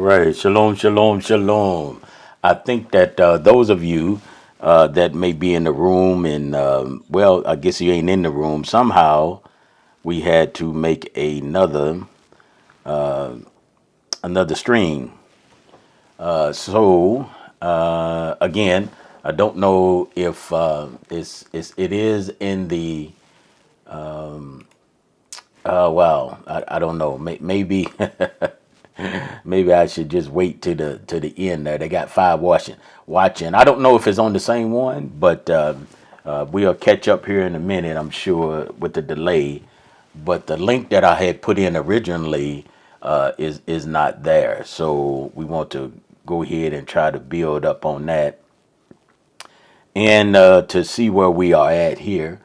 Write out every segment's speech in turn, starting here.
right. Shalom, shalom, shalom. I think that those of you that may be in the room, and well, I guess you ain't in the room. Somehow we had to make another stream. So again, I don't know if it is in the. Well, I don't know. Maybe maybe I should just wait to the end there. They got five watching. I don't know if it's on the same one, but we'll catch up here in a minute, I'm sure, with the delay. But the link that I had put in originally is not there. So we want to go ahead and try to build up on that and to see where we are at here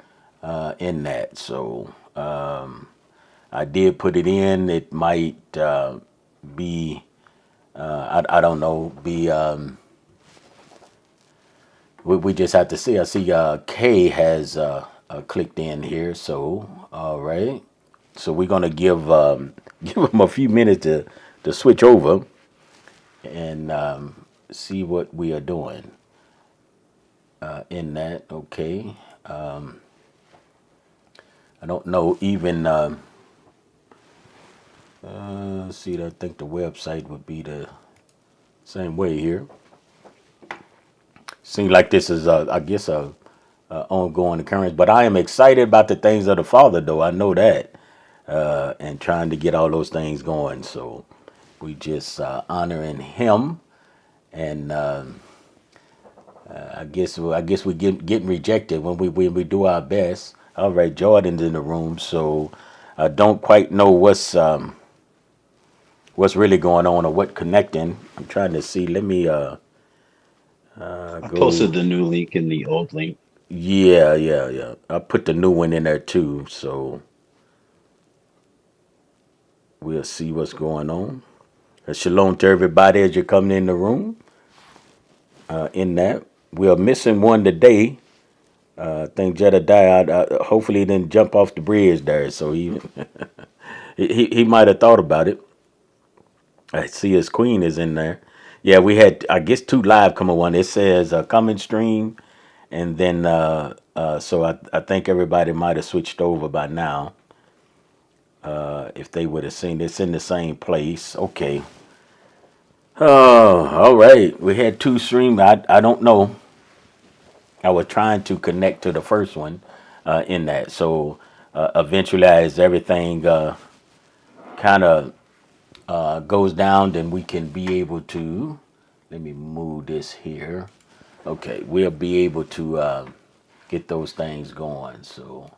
in that. So I did put it in. It might be I don't know. We just have to see. I see Kay has clicked in here. So all right. So we're gonna give give him a few minutes to switch over and see what we are doing in that. Okay. I don't know even. See, I think the website would be the same way here. Seems like this is, I guess, a ongoing occurrence. But I am excited about the things of the Father, though. I know that, and trying to get all those things going. So we just honoring Him, and I guess we getting rejected when we do our best. All right, Jordan's in the room, so I don't quite know what's really going on or what connecting. I'm trying to see. Let me I go. posted the new link in the old link. Yeah, yeah, yeah. I put the new one in there too, so we'll see what's going on. Shalom to everybody as you're coming in the room. In that, we are missing one today. I think Jedediah. Hopefully, he didn't jump off the bridge there, so he he might have thought about it. I see his queen is in there. Yeah, we had I guess two live coming one. It says coming stream, and then so I think everybody might have switched over by now. If they would have seen it's in the same place. Okay. Oh, all right. We had two streams. I don't know. I was trying to connect to the first one in that. So eventually, as everything kind of goes down, then we can be able to. Let me move this here. Okay, we'll be able to get those things going. So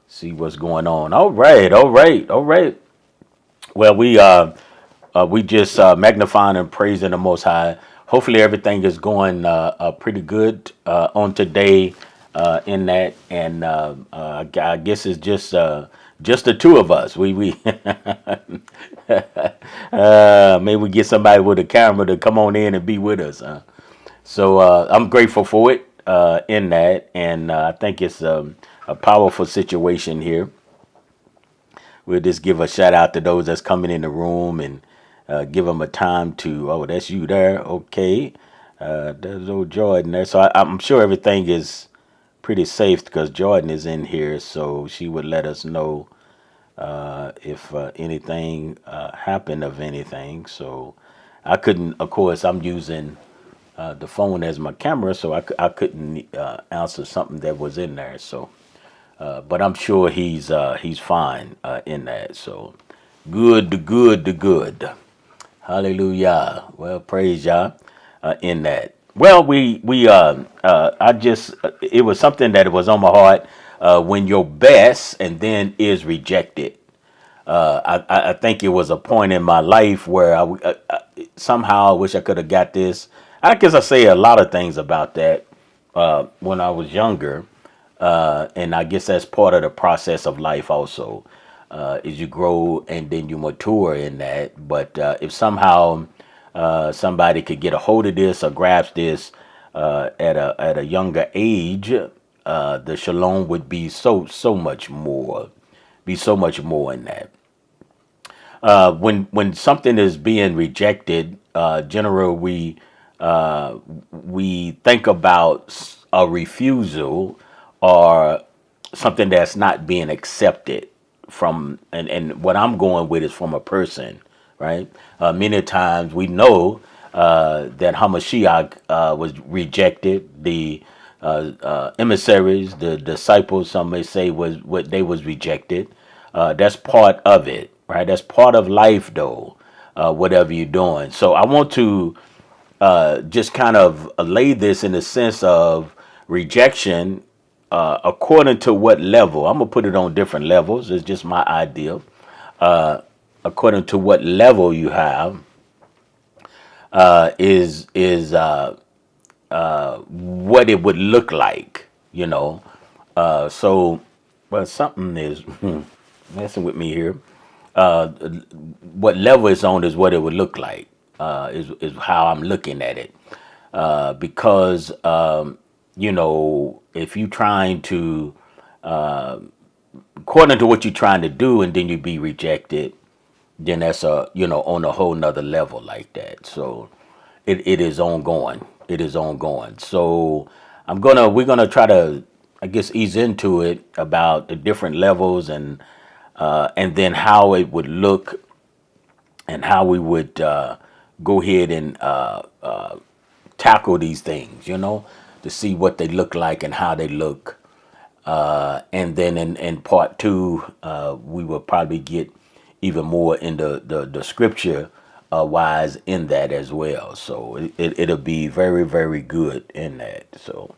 see what's going on. All right, all right, all right. Well, we just magnifying and praising the Most High. Hopefully, everything is going pretty good on today in that, and I guess it's just the two of us. We maybe we get somebody with a camera to come on in and be with us. So I'm grateful for it in that, and I think it's a powerful situation here. We'll just give a shout out to those that's coming in the room and give them a time to. Oh, that's you there. Okay, there's old Jordan there. So I'm sure everything is pretty safe because Jordan is in here, so she would let us know if anything happened of anything. So I couldn't. Of course, I'm using the phone as my camera, so I couldn't answer something that was in there. So. But I'm sure he's fine in that. So good. Hallelujah. Well, praise Yah in that. Well, we I just it was something that was on my heart when your best and then is rejected. I think it was a point in my life where somehow I wish I could have got this. I guess I say a lot of things about that when I was younger, and I guess that's part of the process of life also. Is you grow and then you mature in that. But if somehow somebody could get a hold of this or grasp this at a younger age, the shalom would be so much more, be so much more in that. when something is being rejected, general we think about a refusal or something that's not being accepted from, and what I'm going with is from a person, right? Many times we know that Hamashiach was rejected. The emissaries, the disciples, some may say, was what they was rejected. That's part of it, right? That's part of life, though. Whatever you're doing. So I want to just kind of lay this in the sense of rejection according to what level. I'm gonna put it on different levels. It's just my idea. According to what level you have is what it would look like, you know. So, well, something is messing with me here. What level it's on is what it would look like. Is how I'm looking at it. Because you know, if you trying to according to what you're trying to do, and then you be rejected, then that's a, you know, on a whole nother level like that. So it is ongoing. It is ongoing. So we're gonna try to, I guess, ease into it about the different levels, and then how it would look, and how we would go ahead and tackle these things, you know, to see what they look like and how they look. And then in part two, we will probably get even more into the scripture wise in that as well. So it'll be very, very good in that. So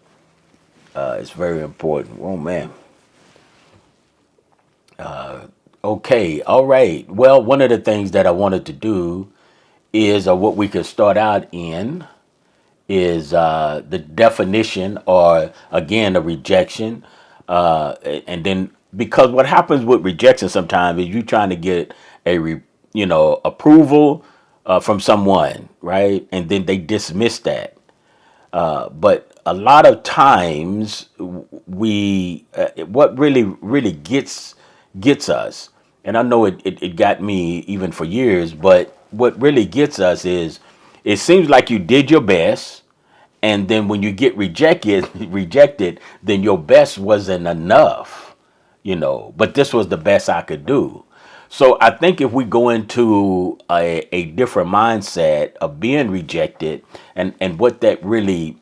it's very important. Oh, man. Okay. All right. Well, one of the things that I wanted to do is what we could start out in is the definition, or again, a rejection. And then, because what happens with rejection sometimes is you trying to get you know, approval from someone, right? And then they dismiss that. But a lot of times we what really gets us, and I know it got me even for years, but what really gets us is it seems like you did your best, and then when you get rejected, then your best wasn't enough, you know, but this was the best I could do. So I think if we go into a different mindset of being rejected, and what that really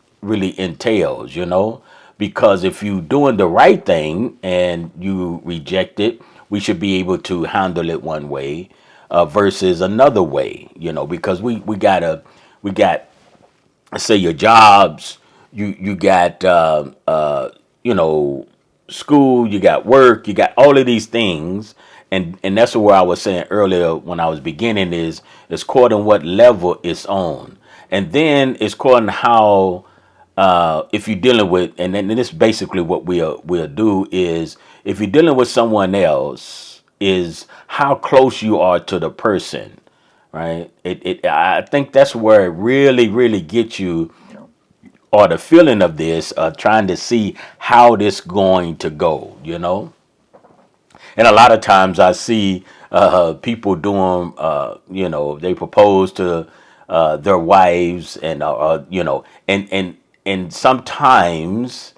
entails, you know, because if you doing the right thing and you reject it, we should be able to handle it one way versus another way, you know, because we got, say, your jobs, you got you know, school, you got work, you got all of these things, and that's where I was saying earlier when I was beginning is it's according what level it's on, and then it's according how if you're dealing with, and then this basically what we'll do is, if you're dealing with someone else, is how close you are to the person, right? I think that's where it really gets you, or the feeling of this, trying to see how this going to go, you know. And a lot of times I see people doing, you know, they propose to their wives, and you know, and sometimes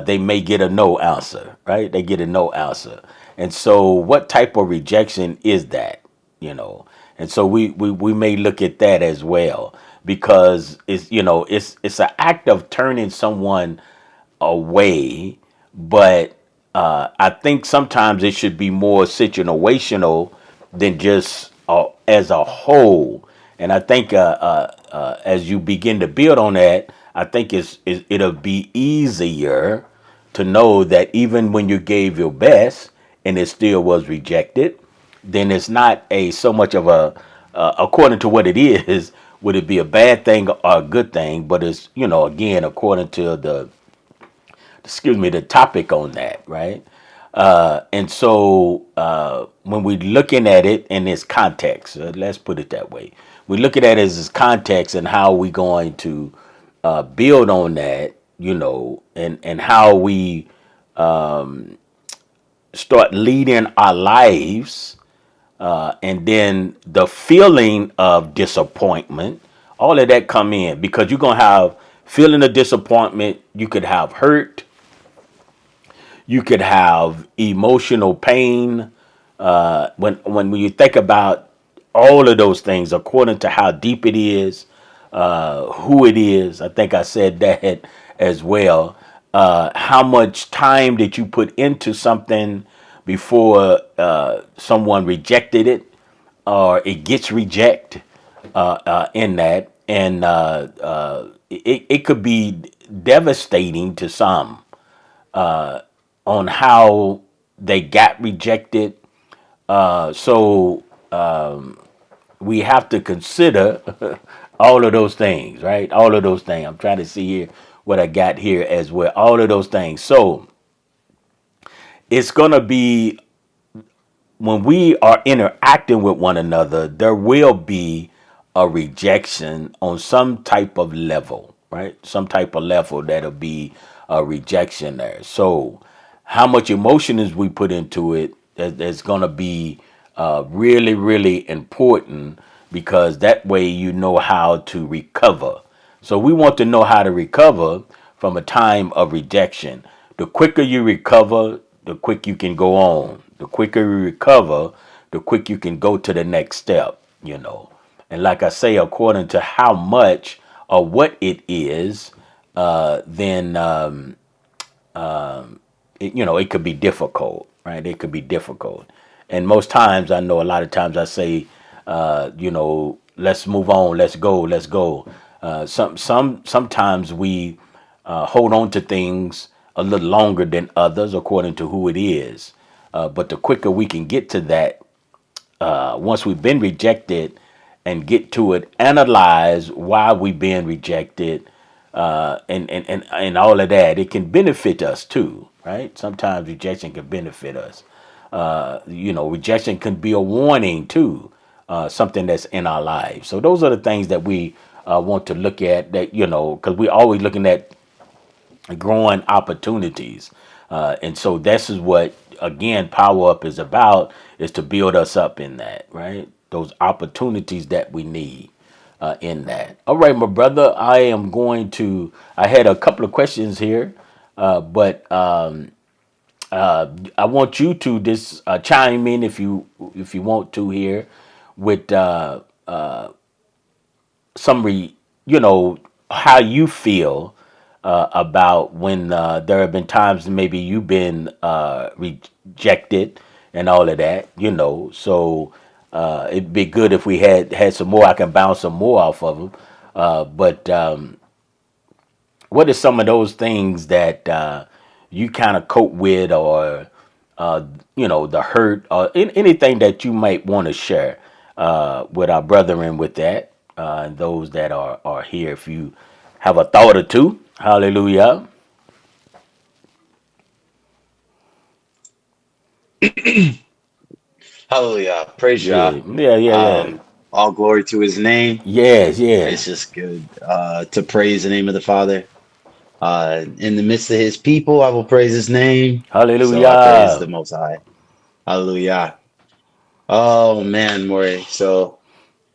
they may get a no answer, right? They get a no answer, and so what type of rejection is that, you know? And so we may look at that as well, because it's, you know, it's an act of turning someone away, but I think sometimes it should be more situational than just as a whole. And I think as you begin to build on that, I think it'll be easier to know that even when you gave your best and it still was rejected, then it's not a so much of a according to what it is. Would it be a bad thing or a good thing? But it's, you know, again, according to the topic on that, right? And so when we're looking at it in its context, let's put it that way. We look at it as its context, and how we going to build on that, you know, and how we start leading our lives and then the feeling of disappointment, all of that come in because you're gonna have feeling of disappointment. You could have hurt, you could have emotional pain. When you think about all of those things, according to how deep it is, who it is, I think I said that as well. How much time did you put into something before someone rejected it, or it gets rejected in that, and it could be devastating to some on how they got rejected. So we have to consider all of those things, right? All of those things. I'm trying to see here what I got here as well. All of those things. So it's going to be when we are interacting with one another, there will be a rejection on some type of level, right? Some type of level that'll be a rejection there. So, how much emotion is we put into it? That's going to be really, really important because that way you know how to recover. So, we want to know how to recover from a time of rejection. The quicker you recover, the quick you can go on. The quicker you recover, the quick you can go to the next step. And like I say, according to how much or what it is, then it could be difficult, right? It could be difficult. And most times, I know a lot of times I say, let's move on, let's go. Sometimes we hold on to things a little longer than others, according to who it is. But the quicker we can get to that, once we've been rejected, and get to it, analyze why we've been rejected, and all of that, it can benefit us too, right? Sometimes rejection can benefit us. Rejection can be a warning too, something that's in our lives. So those are the things that we want to look at. That because we're always looking at growing opportunities. And so this is what, again, Power Up is about, is to build us up in that, right? Those opportunities that we need in that. All right, my brother, I had a couple of questions here, but I want you to just chime in if you want to here with some how you feel about when there have been times maybe you've been rejected and all of that. So it'd be good if we had some more. I can bounce some more off of them. But what are some of those things that you kind of cope with, or the hurt, or anything that you might want to share with our brethren with that, and those that are here? If you have a thought or two, hallelujah. Hallelujah. Praise Yeah, Yah. yeah, yeah, yeah. All glory to his name. Yes, It's yes. just good to praise the name of the Father. In the midst of his people, I will praise his name. So I praise Hallelujah. the Most High. Hallelujah. Oh man, Maury. So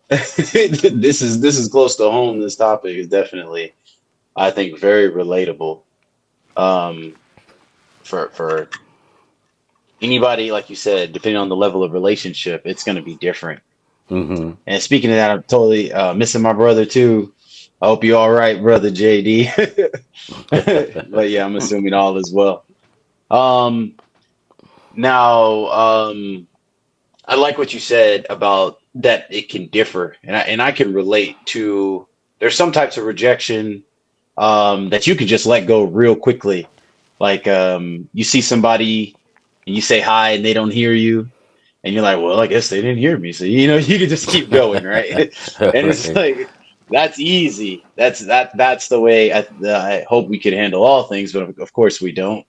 this is close to home. This topic is definitely, I think, very relatable. Um, for anybody, like you said, depending on the level of relationship, it's going to be different. Mm-hmm. And speaking of that, I'm totally missing my brother too. I hope you're all right, brother JD. But yeah, I'm assuming all is well. Um, now, I like what you said about that it can differ, and I can relate to. There's some types of rejection that you can just let go real quickly. Like you see somebody and you say hi and they don't hear you, and you're like, well, I guess they didn't hear me. So you can just keep going, right? And it's Right. like that's easy. That's the way I hope we could handle all things, but of course we don't.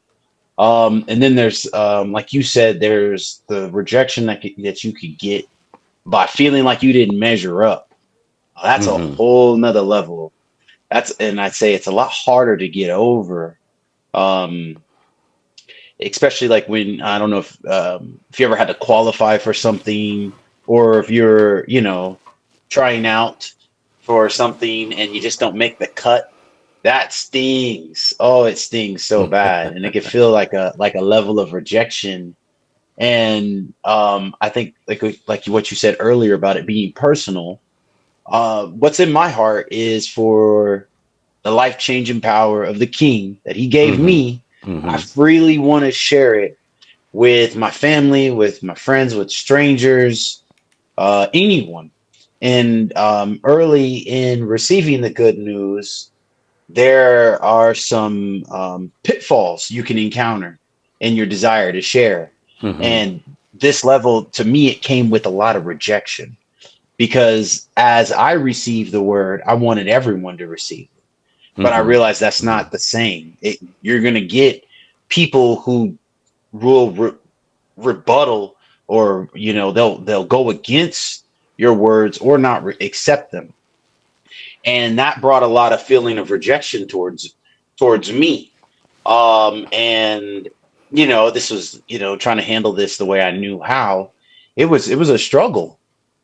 And then there's like you said, there's the rejection that you could get by feeling like you didn't measure up. That's a Mm-hmm. whole nother level. And I'd say it's a lot harder to get over. Um, Especially like when I don't know if you ever had to qualify for something, or if you're, trying out for something and you just don't make the cut, that stings. Oh, it stings so bad, and it can feel like a level of rejection. And I think like what you said earlier about it being personal. What's in my heart is for the life changing power of the King that He gave Mm-hmm. me. I Mm-hmm. freely want to share it with my family, with my friends, with strangers, anyone. And early in receiving the good news, there are some pitfalls you can encounter in your desire to share. Mm-hmm. And this level, to me, it came with a lot of rejection because as I received the word, I wanted everyone to receive it. But I Mm-hmm. realized that's not the same. You're going to get people who will rebuttal, or they'll go against your words or not accept them, and that brought a lot of feeling of rejection towards me. And this was trying to handle this the way I knew how. It was a struggle,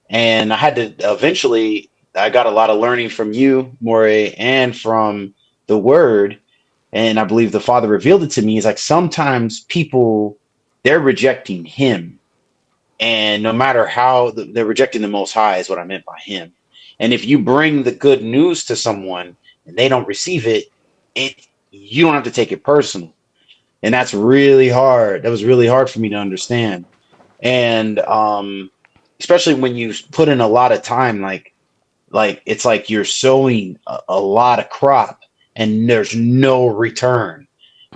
and I had to eventually. I got a lot of learning from you, More, and from the Word, and I believe the Father revealed it to me. Is like sometimes people, they're rejecting Him, and no matter how they're rejecting the Most High is what I meant by Him. And if you bring the good news to someone and they don't receive it, it you don't have to take it personal, and that's really hard. That was really hard for me to understand, and especially when you put in a lot of time, like it's like you're sowing a lot of crop and there's no return,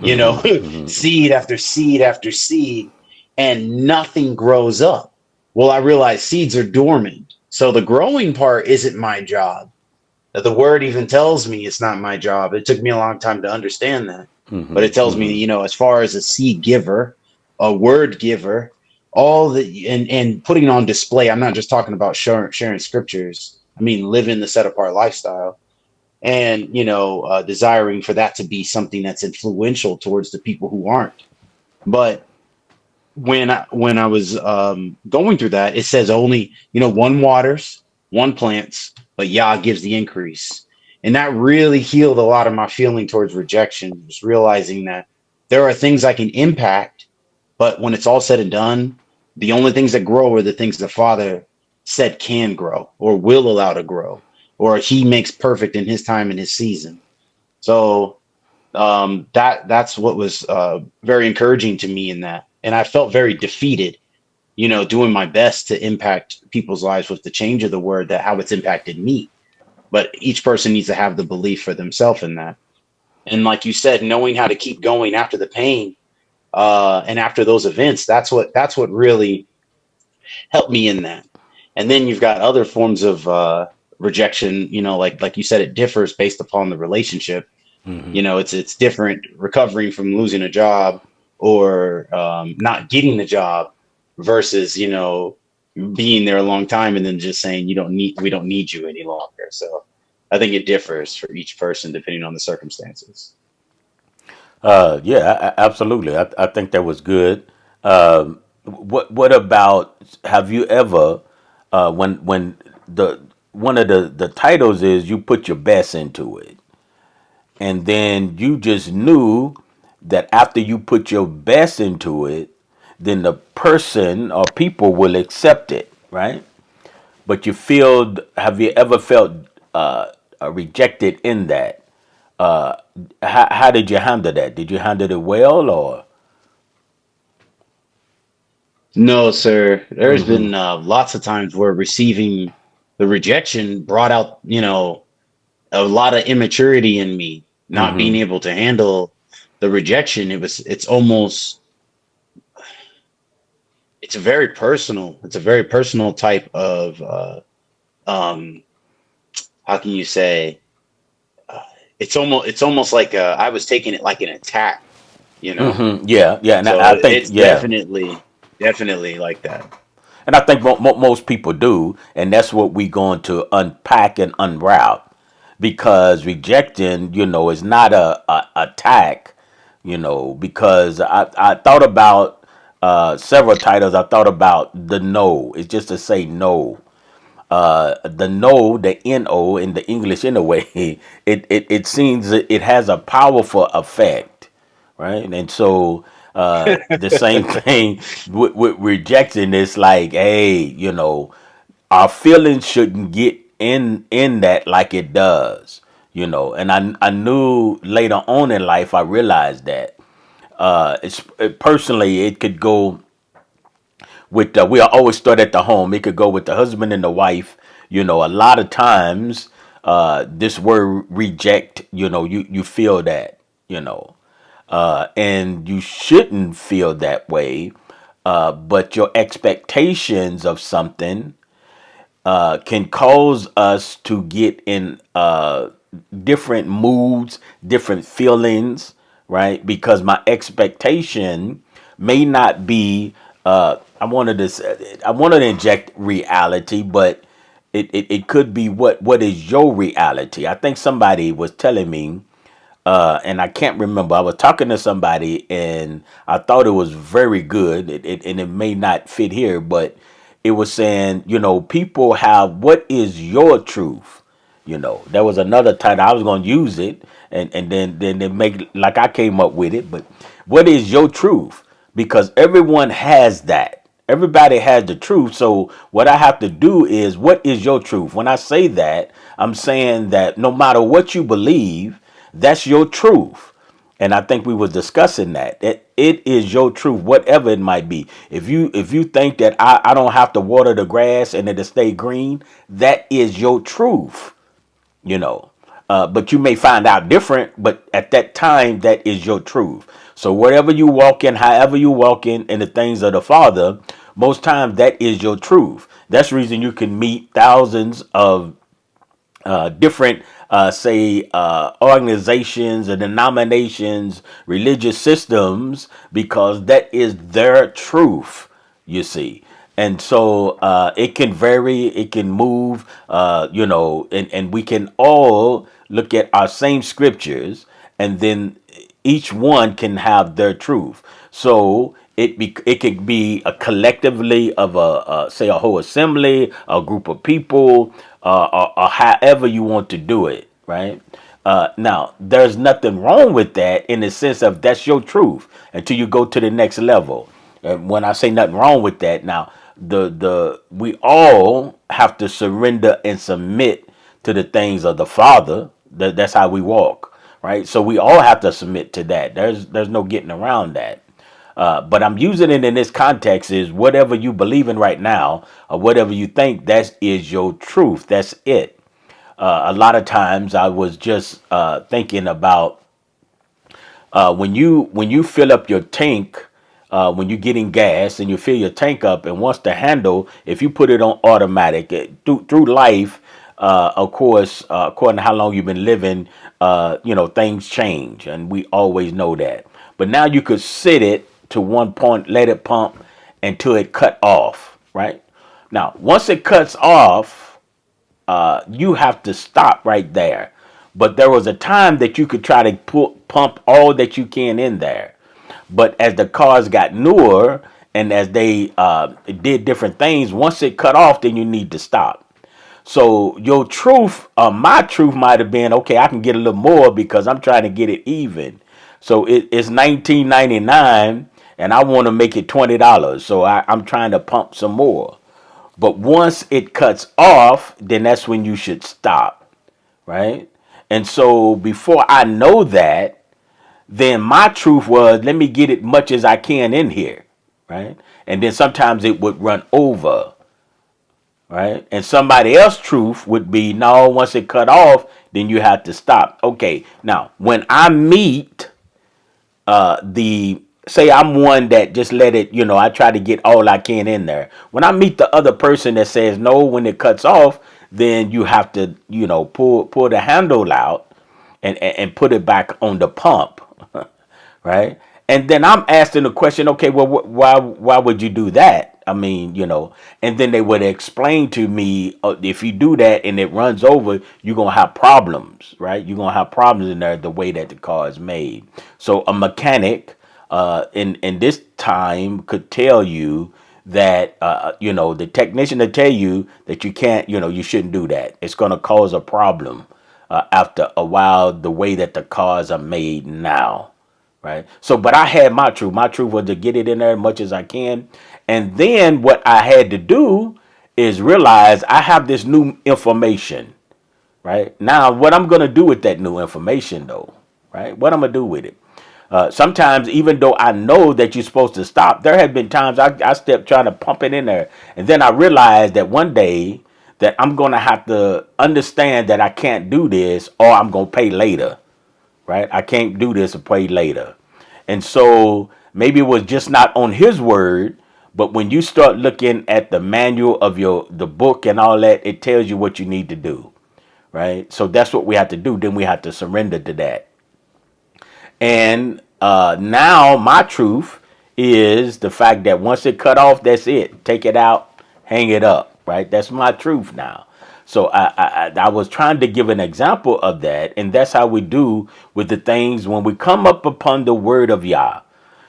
you know, Mm-hmm. seed after seed after seed, and nothing grows up. Well, I realize seeds are dormant. So the growing part isn't my job. The word even tells me it's not my job. It took me a long time to understand that. But Mm-hmm. it tells me, Mm-hmm. as far as a seed giver, a word giver, all the and putting on display. I'm not just talking about sharing scriptures. I mean, living the set apart lifestyle, and desiring for that to be something that's influential towards the people who aren't. But when I was going through that, it says only one waters, one plants, but Yah gives the increase, and that really healed a lot of my feeling towards rejection. Just realizing that there are things I can impact, but when it's all said and done, the only things that grow are the things the Father said can grow or will allow to grow, or He makes perfect in His time and His season. So that's what was very encouraging to me in that, and I felt very defeated, doing my best to impact people's lives with the change of the word, that how it's impacted me. But each person needs to have the belief for themselves in that, and like you said, knowing how to keep going after the pain, and after those events, that's what really helped me in that. And then you've got other forms of rejection, like you said, it differs based upon the relationship. Mm-hmm. It's different recovering from losing a job, or not getting the job, versus being there a long time and then just saying we don't need you any longer. So I think it differs for each person depending on the circumstances. Yeah, absolutely. I think that was good. What about, have you ever, when the one of the titles is you put your best into it, and then you just knew that after you put your best into it, then the person or people will accept it, right? But you feel, have you ever felt rejected in that? How did you handle that? Did you handle it well, or? No, sir. There's Mm-hmm. been lots of times where receiving the rejection brought out, a lot of immaturity in me, not being Mm-hmm. able to handle the rejection. It's almost, it's a very personal type of, um, how can you say, uh, it's almost like I was taking it like an attack. Mm-hmm. Yeah, yeah, and So I think, it's yeah, definitely like that. and I think most people do, and that's what we going to unpack and unroute, because rejecting, is not a attack, because I thought about several titles. I thought about the no. It's just to say no. The no, the no in the English in a way, it seems that it has a powerful effect, right? And so the same thing with rejection. It's like, hey, our feelings shouldn't get in that like it does, And I knew later on in life I realized that personally it could go with we always start at the home. It could go with the husband and the wife. A lot of times, this word reject. You feel that. And you shouldn't feel that way. But your expectations of something can cause us to get in different moods, different feelings, right? Because my expectation may not be. I wanted to inject reality, but it could be what is your reality. I think somebody was telling me and I can't remember. I was talking to somebody, and I thought it was very good. And it may not fit here, but it was saying, people have what is your truth. There was another title. I was going to use it, and then they make like I came up with it. But what is your truth? Because everyone has that. Everybody has the truth. So what I have to do is, what is your truth? When I say that, I'm saying that no matter what you believe, that's your truth. And I think we were discussing that. It is your truth, whatever it might be. If you think that I don't have to water the grass and it'll stay green, that is your truth, you know. But you may find out different, but at that time, that is your truth. So whatever you walk in, however you walk in the things of the Father, most times that is your truth. That's the reason you can meet thousands of different, say, organizations and denominations, religious systems, because that is their truth, you see. And so it can vary, it can move, and we can all look at our same scriptures, and then each one can have their truth. So it could be a collectively of say a whole assembly, a group of people, or however you want to do it, right? Now, there's nothing wrong with that in the sense of that's your truth until you go to the next level. When I say nothing wrong with that, now the we all have to surrender and submit to the things of the Father. That's how we walk, right? So we all have to submit to that. There's no getting around that. But I'm using it in this context is whatever you believe in right now, or whatever you think, that is your truth. That's it. A lot of times I was just thinking about when you fill up your tank, when you're getting gas and you fill your tank up, and once the handle, if you put it on automatic, through life, of course, according to how long you've been living, things change, and we always know that. But now you could set it to one point, let it pump until it cut off, right? Now, once it cuts off, you have to stop right there. But there was a time that you could try to pump all that you can in there. But as the cars got newer and as they did different things, once it cut off, then you need to stop. So your truth, my truth might have been, okay, I can get a little more because I'm trying to get it even. So it's 19.99 and I want to make it $20. So I'm trying to pump some more. But once it cuts off, then that's when you should stop, right? And so before I know that, then my truth was, let me get it much as I can in here, right? And then sometimes it would run over, right? And somebody else's truth would be, no, once it cut off, then you have to stop. Okay, now when I meet the say I'm one that just let it, I try to get all I can in there. When I meet the other person that says no, when it cuts off, then you have to, pull the handle out and put it back on the pump, right? And then I'm asking the question, okay, well, why would you do that? I mean, and then they would explain to me, if you do that and it runs over, you're gonna have problems, right? You're gonna have problems in there the way that the car is made. So a mechanic, in this time could tell you that the technician to tell you that you can't, you shouldn't do that. It's going to cause a problem after a while, the way that the cars are made now, right? So, but I had my truth. My truth was to get it in there as much as I can, and then what I had to do is realize I have this new information. Right now, what I'm going to do with that new information, though, right? What I'm going to do with it? Sometimes, even though I know that you're supposed to stop, there have been times I stepped trying to pump it in there. And then I realized that one day that I'm going to have to understand that I can't do this or I'm going to pay later, right? I can't do this or pay later. And so maybe it was just not on his word, but when you start looking at the manual of the book and all that, it tells you what you need to do, right? So that's what we have to do. Then we have to surrender to that. And now my truth is the fact that once it cut off, that's it. Take it out, hang it up, right? That's my truth now. So I was trying to give an example of that, and that's how we do with the things when we come up upon the word of Yah.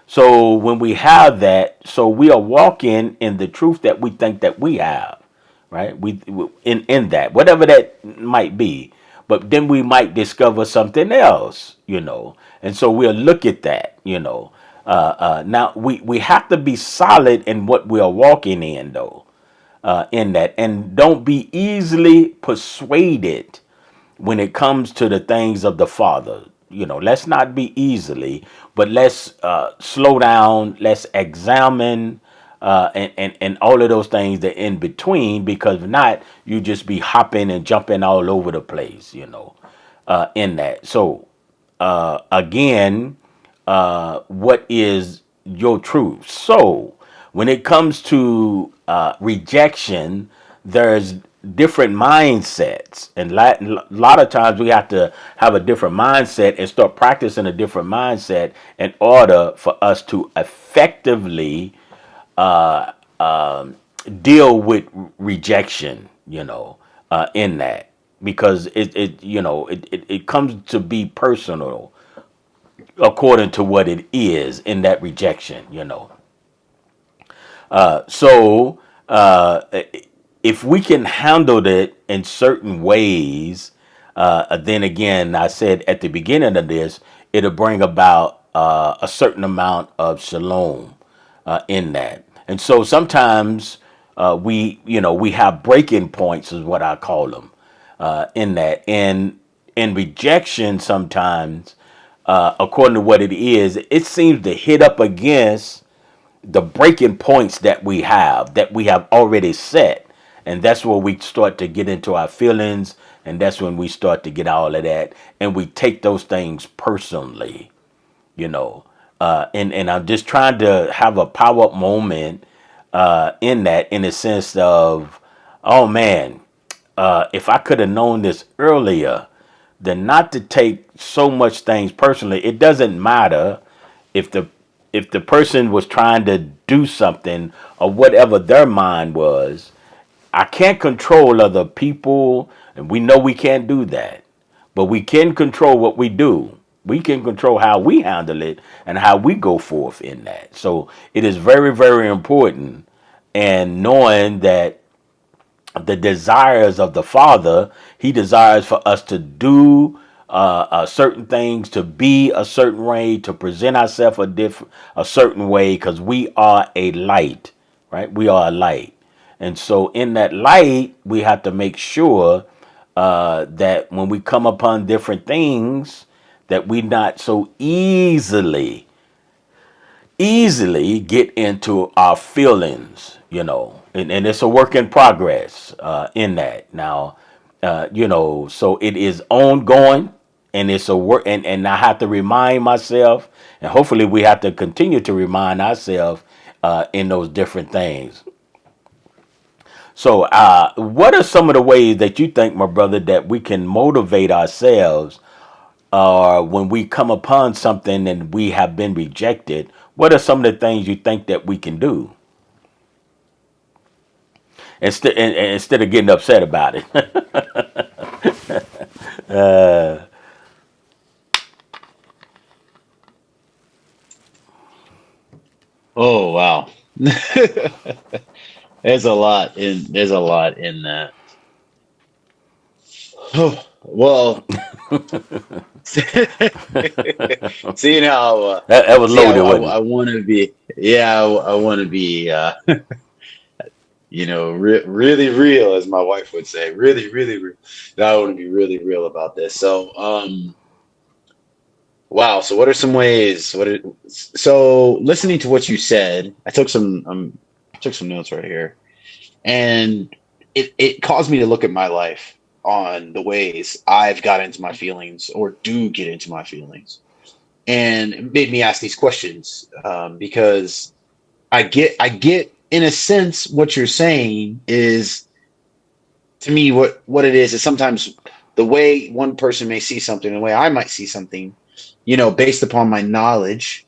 So when we have that, so we are walking in the truth that we think that we have, right? In that, whatever that might be, but then we might discover something else, and so we'll look at that, now we have to be solid in what we are walking in, though, in that, and don't be easily persuaded when it comes to the things of the Father. Let's not be easily, but let's slow down. Let's examine and all of those things that in between, because if not, you just be hopping and jumping all over the place, in that. So again, what is your truth? So when it comes to rejection, there's different mindsets, and a lot of times we have to have a different mindset and start practicing a different mindset in order for us to effectively deal with rejection, in that, because it comes to be personal according to what it is in that rejection. So if we can handle it in certain ways, then again, I said at the beginning of this, it'll bring about a certain amount of shalom in that. And so sometimes we have breaking points, is what I call them, in that. And in rejection, sometimes, according to what it is, it seems to hit up against the breaking points that we have already set, and that's where we start to get into our feelings, and that's when we start to get all of that, and we take those things personally, and I'm just trying to have a power up moment in that, in the sense of, oh man, if I could have known this earlier, then not to take so much things personally. It doesn't matter if the person was trying to do something or whatever their mind was. I can't control other people, and we know we can't do that. But we can control what we do. We can control how we handle it and how we go forth in that. So it is very, very important, and knowing that the desires of the Father, He desires for us to do certain things, to be a certain way, to present ourselves a certain way, because we are a light, right? We are a light, and so in that light, we have to make sure that when we come upon different things, that we not so easily get into our feelings, and it's a work in progress in that. Now, so it is ongoing, and it's a work, and I have to remind myself, and hopefully we have to continue to remind ourselves in those different things. So, what are some of the ways that you think, my brother, that we can motivate ourselves when we come upon something and we have been rejected? What are some of the things you think that we can do instead of getting upset about it? there's a lot in that. Well, seeing how That was see loaded, wasn't I it? want to be, yeah, I want to be really real, as my wife would say, really real. I want to be really real about this. So wow, so what are some ways, so listening to what you said, I took some notes right here, and it caused me to look at my life on the ways I've got into my feelings or do get into my feelings, and it made me ask these questions, because I get in a sense what you're saying is, to me, what it is sometimes the way one person may see something, the way I might see something, based upon my knowledge.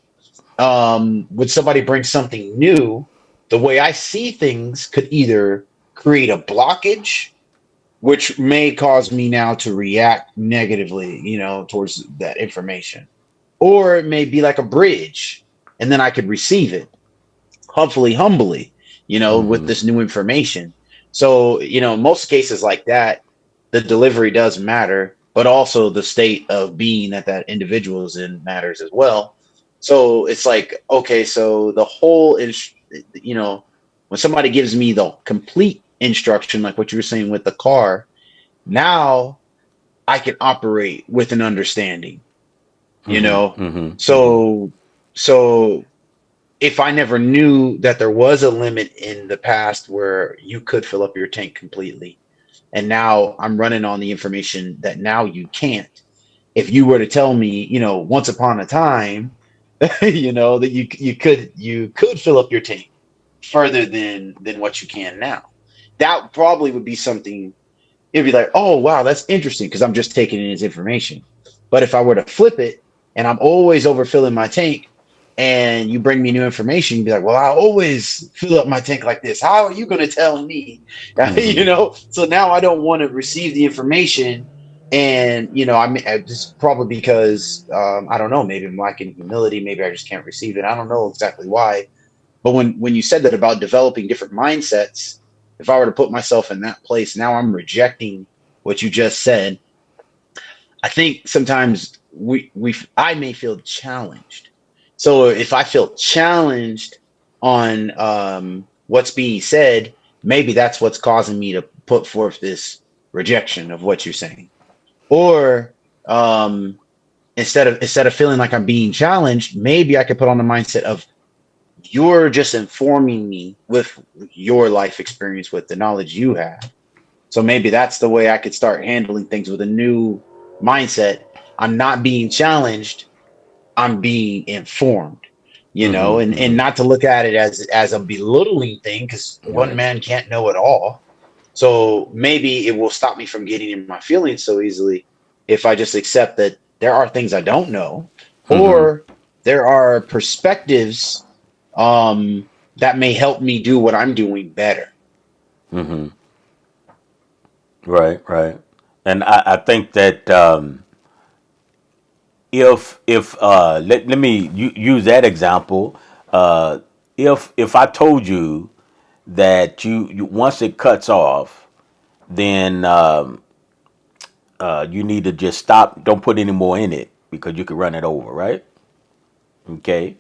Would somebody bring something new, the way I see things could either create a blockage, which may cause me now to react negatively, towards that information, or it may be like a bridge, and then I could receive it, hopefully humbly, with Mm-hmm. this new information. So, in most cases like that, the delivery does matter, but also the state of being that that individual is in matters as well. So it's like, okay, so the whole is, when somebody gives me the complete instruction, like what you were saying with the car, now I can operate with an understanding, you Mm-hmm. know? Mm-hmm. Mm-hmm. So, so if I never knew that there was a limit in the past where you could fill up your tank completely, and now I'm running on the information that now you can't. If you were to tell me, once upon a time, that you could fill up your tank further than what you can now, that probably would be something. It'd be like, oh wow, that's interesting because I'm just taking in his information. But if I were to flip it and I'm always overfilling my tank, and you bring me new information, you'd be like, well, I always fill up my tank like this. How are you going to tell me? Mm-hmm. So now I don't want to receive the information. And, I mean, just probably because, I don't know, maybe I'm lacking humility. Maybe I just can't receive it. I don't know exactly why. But when you said that about developing different mindsets, if I were to put myself in that place, now I'm rejecting what you just said. I think sometimes I may feel challenged. So if I feel challenged on what's being said, maybe that's what's causing me to put forth this rejection of what you're saying. Or instead of feeling like I'm being challenged, maybe I could put on the mindset of, you're just informing me with your life experience, with the knowledge you have. So maybe that's the way I could start handling things, with a new mindset. I'm not being challenged, I'm being informed, Mm-hmm. and Mm-hmm. not to look at it as a belittling thing, because one Right. man can't know it all. So maybe it will stop me from getting in my feelings so easily if I just accept that there are things I don't know, Mm-hmm. or there are perspectives that may help me do what I'm doing better. Mm-hmm. Right. Right. And I think that if let me use that example. Uh, if I told you that you once it cuts off, then you need to just stop. Don't put any more in it because you could run it over, right? Okay.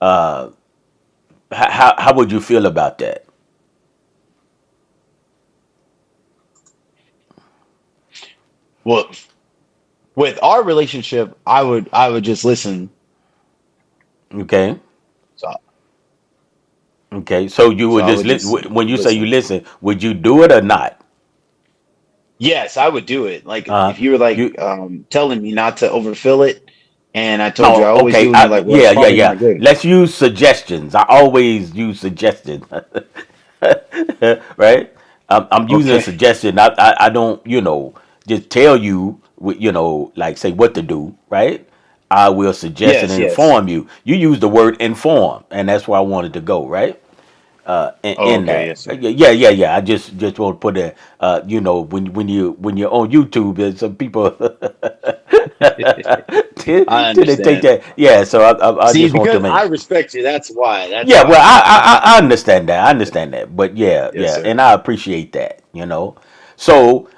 How would you feel about that? Well, with our relationship, I would just listen. Okay. So Okay. So you so would I just would just when you say you listen. listen, would you do it or not? Yes, I would do it. Like Uh if you were like you telling me not to overfill it, and I told you I no. always Okay. do, and you're like, well, it's Yeah. Yeah. probably Yeah. not good. Let's use suggestions. I always use suggestions. Right? I'm using a Okay. suggestion. I don't, just tell you, like say what to do, right? I will suggest and Yes, yes. inform you. You use the word inform, and that's where I wanted to go, right? Oh, In okay, that, yes, sir. yeah, yeah, yeah. I just want to put it, when you're on YouTube, there's some people I Till they take understand. that. Yeah. So I See, just want to because make. I respect you, that's why. That's Yeah, well, why. I understand that. I understand that. But yeah, Yes, yeah, sir. and I appreciate that. So,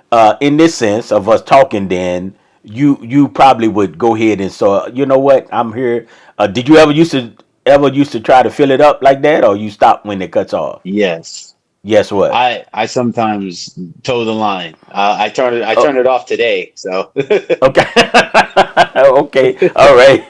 in this sense of us talking, then you probably would go ahead and so you know what? I'm here. Did you ever used to try to fill it up like that, or you stop when it cuts off? Yes. Guess what? I sometimes toe the line. I Oh, turned it off today. So okay. Okay. All right.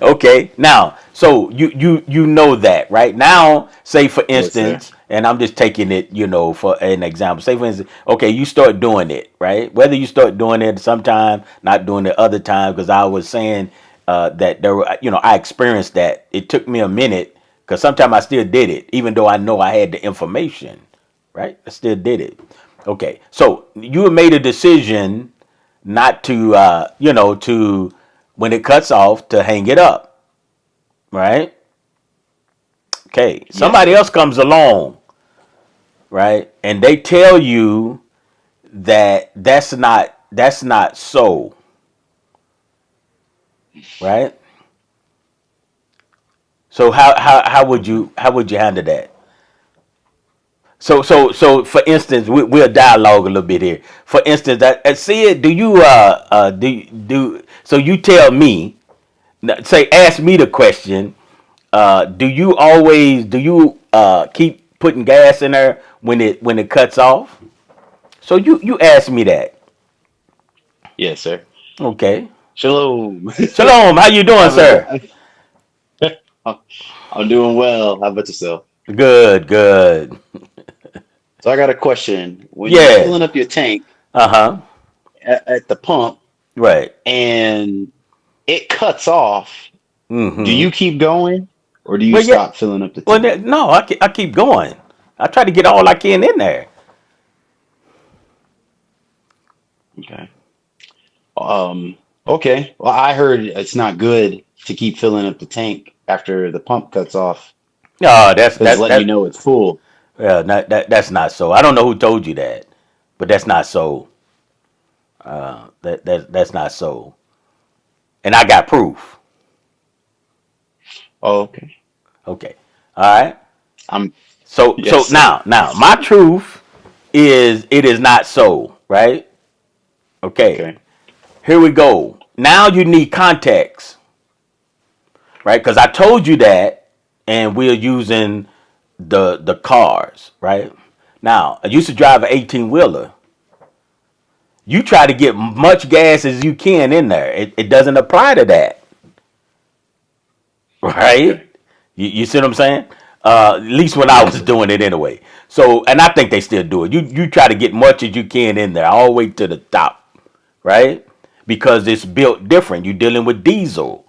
Okay. Now, so you know that, right? Now, say for yes, sir. instance, and I'm just taking it, for an example. Say for instance, okay, you start doing it, right? Whether you start doing it sometime, not doing it other times, because I was saying that there were, I experienced that. It took me a minute because sometimes I still did it, even though I know I had the information, right? I still did it. Okay. So you made a decision not to to when it cuts off to hang it up, right? Okay, Yes, somebody sir. else comes along, right, and they tell you that that's not so, right? So how would you handle that? So for instance, we'll dialogue a little bit here. For instance, see it. Do you so you tell me, say, ask me the question. Do you keep putting gas in there when it cuts off? So you ask me that. Yes, sir. Okay. Shalom. Shalom. How you doing, Have a sir? good. I'm doing well. How about yourself? Good. Good. So I got a question. When you're Yeah. filling up your tank Uh huh. at the pump Right. and it cuts off, do Mm-hmm. you keep going or do you Well, yeah. stop filling up the Well, tank? no. I keep going. I try to get all I can in there. Okay. Okay. Well, I heard it's not good to keep filling up the tank after the pump cuts off No, that's because it's that letting you that. know it's full. Well, that's not so. I don't know who told you that, but that's not so. That's not so. And I got proof. Oh, okay. Okay. All right. I'm So yes, sir. now my truth is it is not so, right? Okay. Okay. Here we go. Now you need context, right? Because I told you that, and we're using the cars, right? Now I used to drive an 18 wheeler. You try to get much gas as you can in there. It doesn't apply to that, right? Okay. You see what I'm saying? At least when I Yes, was sir. doing it anyway. So, and I think they still do it. You try to get much as you can in there, all the way to the top, right? Because it's built different. You're dealing with diesel,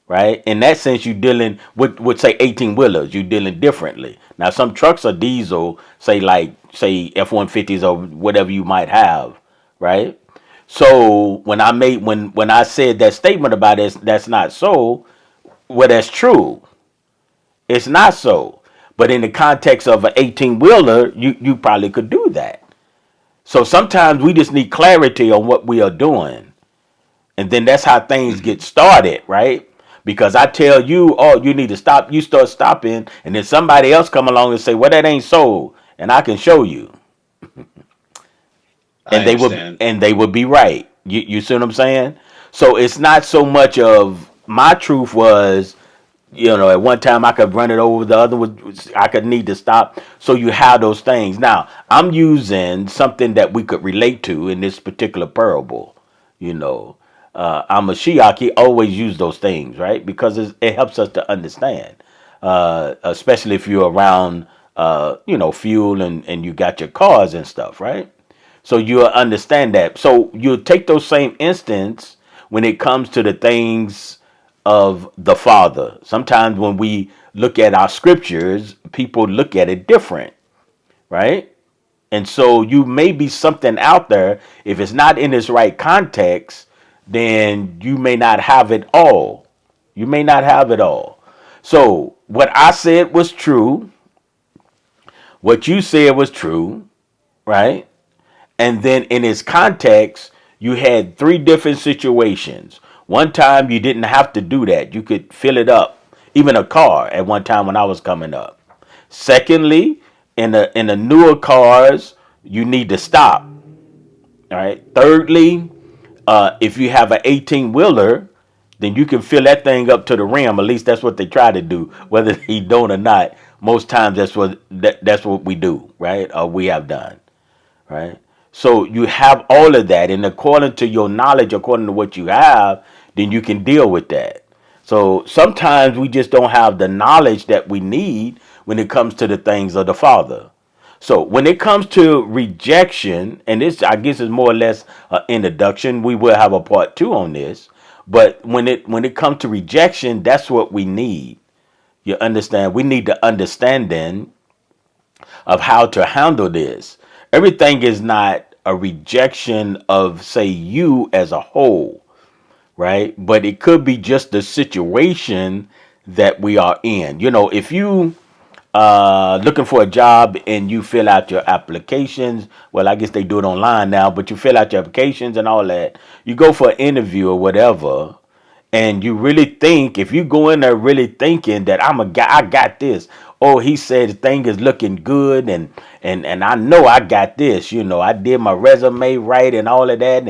right? In that sense, you're dealing with say 18 wheelers. You're dealing differently. Now, some trucks are diesel, say F-150s or whatever you might have, right? So when I said that statement about it, that's not so. Well, that's true. It's not so. But in the context of an 18 wheeler, you probably could do that. So sometimes we just need clarity on what we are doing. And then that's how things Hmm. get started, right? Because I tell you, oh, you need to stop, you start stopping, and then somebody else come along and say, well, that ain't so, and I can show you. I And they would be right. You see what I'm saying? So it's not so much of my truth was, at one time I could run it over, the other was I could need to stop. So you have those things. Now I'm using something that we could relate to in this particular parable. You know, I'm a Shiach. He always use those things, right? Because it helps us to understand, especially if you're around, fuel and you got your cars and stuff, right? So you'll understand that. So you'll take those same instance when it comes to the things of the Father. Sometimes when we look at our scriptures, people look at it different, right? And so you may be something out there. If it's not in its right context, then you may not have it all. You may not have it all. So what I said was true. What you said was true, right? And then in its context, you had three different situations. One time you didn't have to do that. You could fill it up. Even a car at one time when I was coming up. Secondly, in the newer cars, you need to stop. All right. Thirdly, if you have an 18 wheeler, then you can fill that thing up to the rim. At least that's what they try to do. Whether they don't or not, most times that's what we do, right? Or we have done, right? So you have all of that, and according to your knowledge, according to what you have, then you can deal with that. So sometimes we just don't have the knowledge that we need when it comes to the things of the Father. So when it comes to rejection, and this I guess is more or less an introduction. We will have a part two on this, but when it comes to rejection, that's what we need. You understand? We need the understanding of how to handle this. Everything is not a rejection of, say, you as a whole, right? But it could be just the situation that we are in. If you looking for a job and you fill out your applications, well, I guess they do it online now, but you fill out your applications and all that. You go for an interview or whatever, and you really think, if you go in there really thinking that I'm a guy, I got this. Oh, he said the thing is looking good, and I know I got this. I did my resume right and all of that,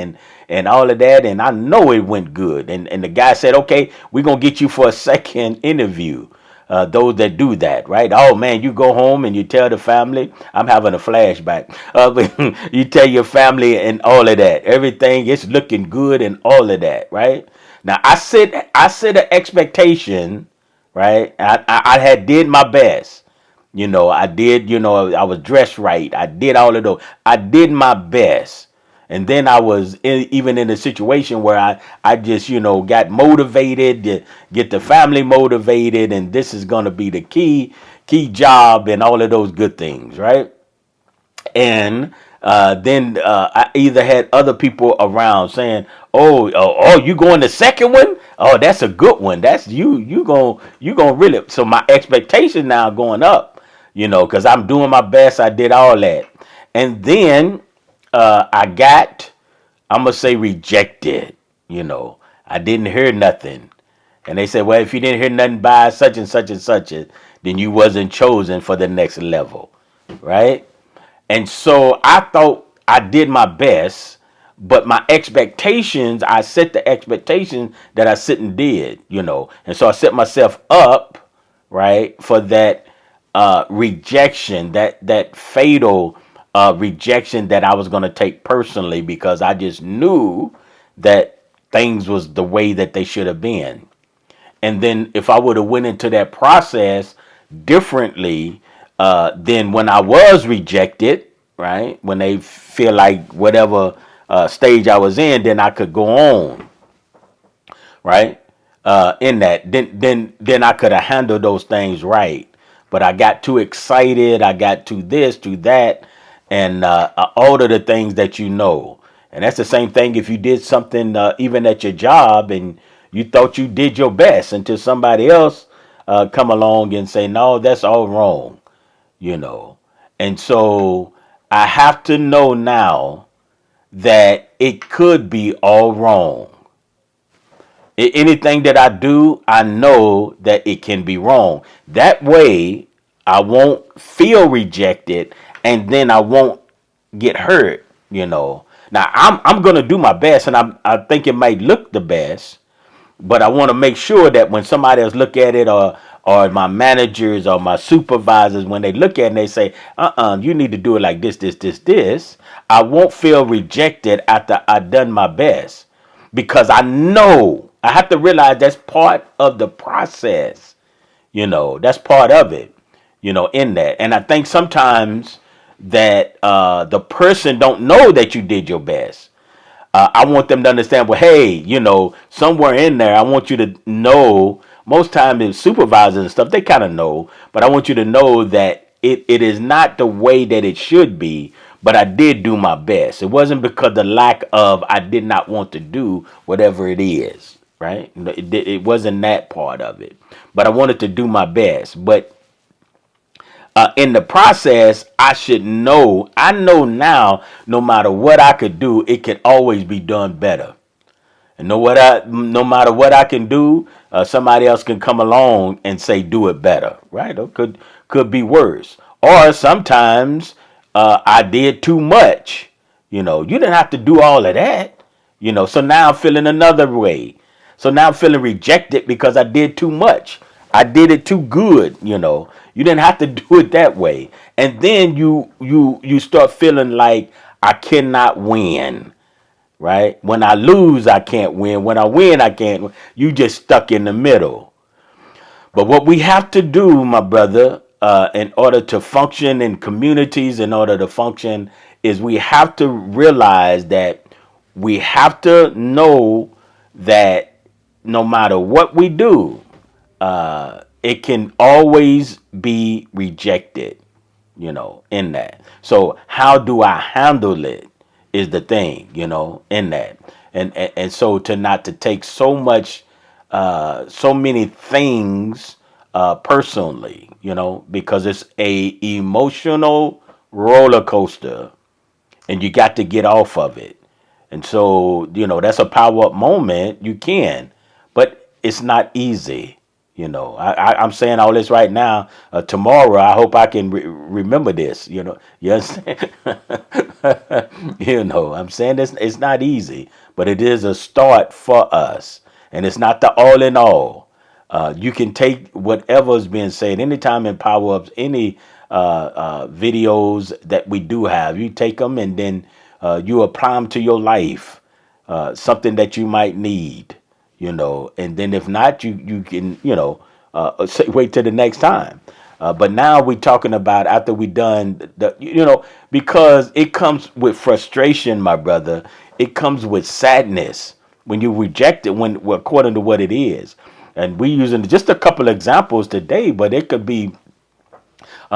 and all of that, and I know it went good. And the guy said, okay, we're gonna get you for a second interview. Those that do that, right? Oh man, you go home and you tell the family. I'm having a flashback. But you tell your family and all of that. Everything is looking good and all of that, right? Now I set an expectation, right? I had did my best. I did. I was dressed right. I did all of those. I did my best. And then I was even in a situation where I just, got motivated to get the family motivated. And this is going to be the key job and all of those good things, right? And then I either had other people around saying, "Oh, you going the second one? Oh, that's a good one. That's you going really." So my expectation now going up, because I'm doing my best. I did all that, and then I got, I'm gonna say, rejected. I didn't hear nothing, and they said, "Well, if you didn't hear nothing by such and such and such, then you wasn't chosen for the next level, right?" And so I thought I did my best, but my expectations, I set the expectations that I sit and did. And so I set myself up, right, for that rejection, that fatal rejection that I was going to take personally, because I just knew that things was the way that they should have been. And then if I would have went into that process differently, then when I was rejected, right, when they feel like whatever stage I was in, then I could go on, right, in that, then I could have handled those things right. But I got too excited. I got too this, too that, and all of the things that and that's the same thing if you did something even at your job and you thought you did your best until somebody else come along and say, no, that's all wrong, you know. And so I have to know now that it could be all wrong. Anything that I do, I know that it can be wrong. That way, I won't feel rejected, and then I won't get hurt. Now I'm gonna do my best, and I think it might look the best, but I want to make sure that when somebody else look at it, or my managers or my supervisors, when they look at it and they say, you need to do it like this, I won't feel rejected after I done my best, because I know I have to realize that's part of the process. That's part of it. In that, and I think sometimes that the person don't know that you did your best. I want them to understand, well, hey, somewhere in there, I want you to know, most times it's supervisors and stuff, they kind of know, but I want you to know that it is not the way that it should be, but I did do my best. It wasn't because the lack of, I did not want to do whatever it is, right? It wasn't that part of it, but I wanted to do my best. But In the process, I should know. I know now, no matter what I could do, it could always be done better. And no matter what I can do, somebody else can come along and say do it better, right? Or could be worse. Or sometimes I did too much. You didn't have to do all of that. So now I'm feeling another way. So now I'm feeling rejected because I did too much. I did it too good. You didn't have to do it that way. And then you start feeling like I cannot win, right? When I lose, I can't win. When I win, I can't win. You just stuck in the middle. But what we have to do, my brother, in order to function in communities, in order to function, is we have to realize that we have to know that no matter what we do, it can always be rejected, in that. So how do I handle it is the thing, in that. And so to not to take so many things personally, because it's a emotional roller coaster and you got to get off of it. And so, that's a power up moment. You can, but it's not easy. I'm saying all this right now. Tomorrow, I hope I can remember this. You understand? I'm saying this. It's not easy, but it is a start for us, and it's not the all in all. You can take whatever's being said anytime in power ups, any videos that we do have. You take them and then you apply them to your life, something that you might need, and then if not, you can, say, wait till the next time. But now we're talking about after we done because it comes with frustration, my brother. It comes with sadness when you reject it, when well, according to what it is. And we using just a couple examples today, but it could be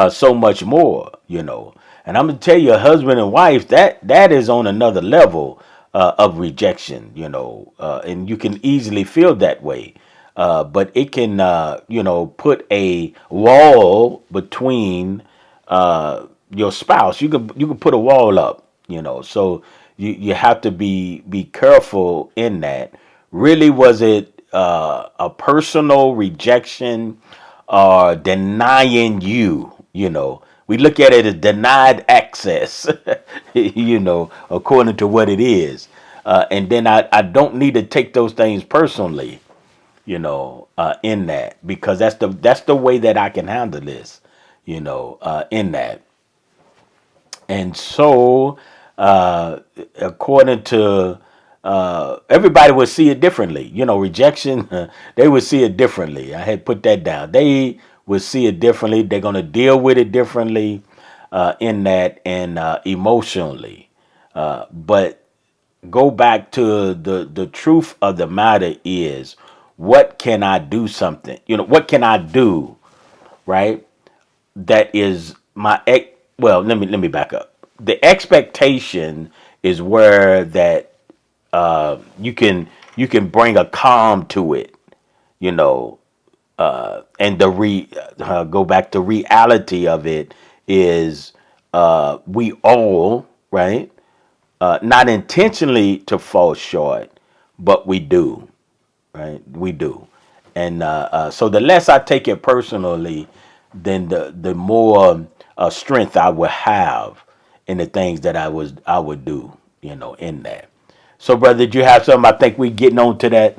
so much more. And I'm gonna tell you, husband and wife, that is on another level of rejection, and you can easily feel that way. But it can, put a wall between your spouse. You can put a wall up, So you have to be careful in that. Really, was it a personal rejection or denying you? We look at it as denied access, according to what it is. And then I don't need to take those things personally, in that, because that's the way that I can handle this, in that. And so, according to everybody would see it differently. Rejection, they would see it differently. I had put that down. They would see it differently. They're going to deal with it differently in that and emotionally. But go back to the truth of the matter is, what can I do something? What can I do, right? That is well, let me back up. The expectation is where that you can bring a calm to it, you know, and go back to reality of it is we all, right, not intentionally to fall short, but we do, right? We do. And so the less I take it personally, then the more strength I will have in the things that I would do, in that. So, brother, did you have something? I think we getting on to that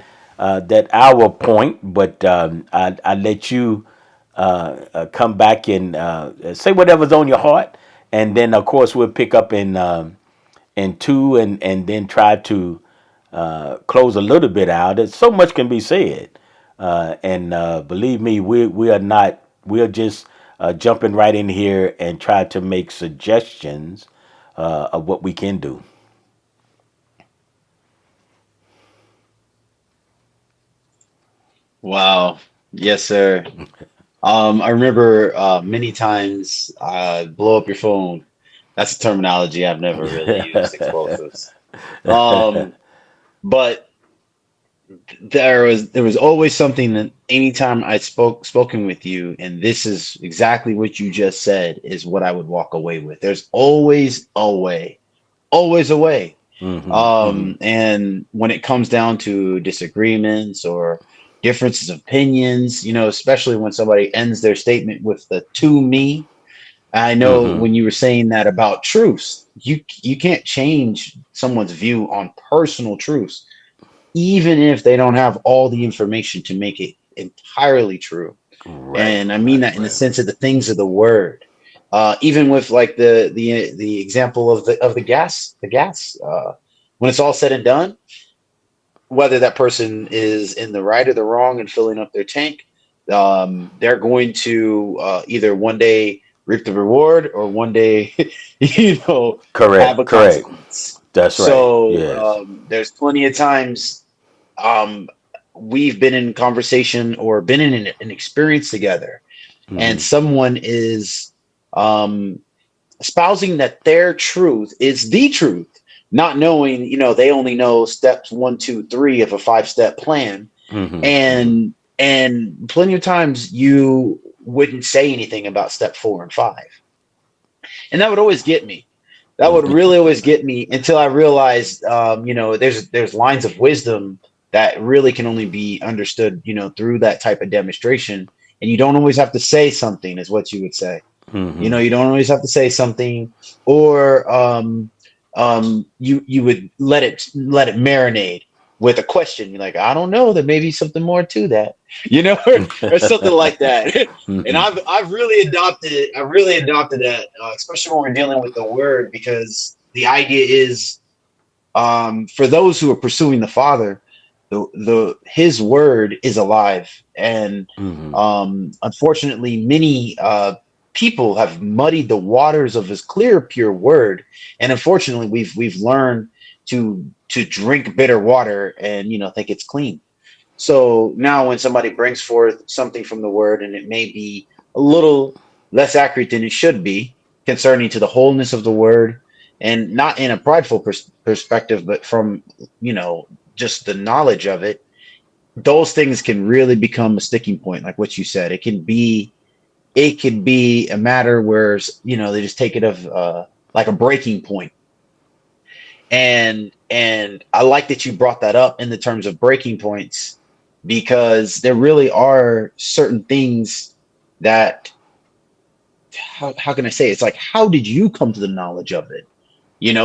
hour point, but I let you come back and say whatever's on your heart, and then of course we'll pick up in two, and then try to close a little bit out. There's so much can be said, and believe me, we are not. We're just jumping right in here and try to make suggestions of what we can do. Wow. Yes, sir. I remember many times blow up your phone. That's a terminology I've never really used, explosives. Um, but there was always something that anytime I spoken with you, and this is exactly what you just said is what I would walk away with. There's always a way, always a way. And when it comes down to disagreements or differences of opinions, especially when somebody ends their statement with the "to me," I know Mm-hmm. when you were saying that about truths, you can't change someone's view on personal truths, even if they don't have all the information to make it entirely true. Right, And I mean right, that in the right. sense of the things of the word. Even with like the example of the gas, when it's all said and done, whether that person is in the right or the wrong and filling up their tank, they're going to either one day reap the reward or one day, have Correct, a correct. consequence. That's right. So Yes. there's plenty of times um, we've been in conversation or been in an experience together, and Mm-hmm. someone is um, espousing that their truth is the truth, not knowing, they only know steps one, two, three of a 5-step plan, Mm-hmm. Mm-hmm. and plenty of times you wouldn't say anything about step 4 and 5, and that would always get me. That would really always get me until I realized, there's lines of wisdom that really can only be understood, through that type of demonstration. And you don't always have to say something, is what you would say. Mm-hmm. You don't always have to say something, or you would let it marinate with a question. You're like, I don't know, there may be something more to that, or something like that. And Mm-hmm. I've really adopted it. I really adopted that, especially when we're dealing with the word, because the idea is, for those who are pursuing the Father, the His word is alive, and Mm-hmm. unfortunately, many people have muddied the waters of His clear, pure word, and unfortunately, we've learned to drink bitter water and think it's clean. So now, when somebody brings forth something from the word, and it may be a little less accurate than it should be concerning to the wholeness of the word, and not in a prideful perspective, but from just the knowledge of it, those things can really become a sticking point, like what you said. It can be a matter where they just take it of like a breaking point. And I like that you brought that up in the terms of breaking points, because there really are certain things that, how can I say, it's like, how did you come to the knowledge of it?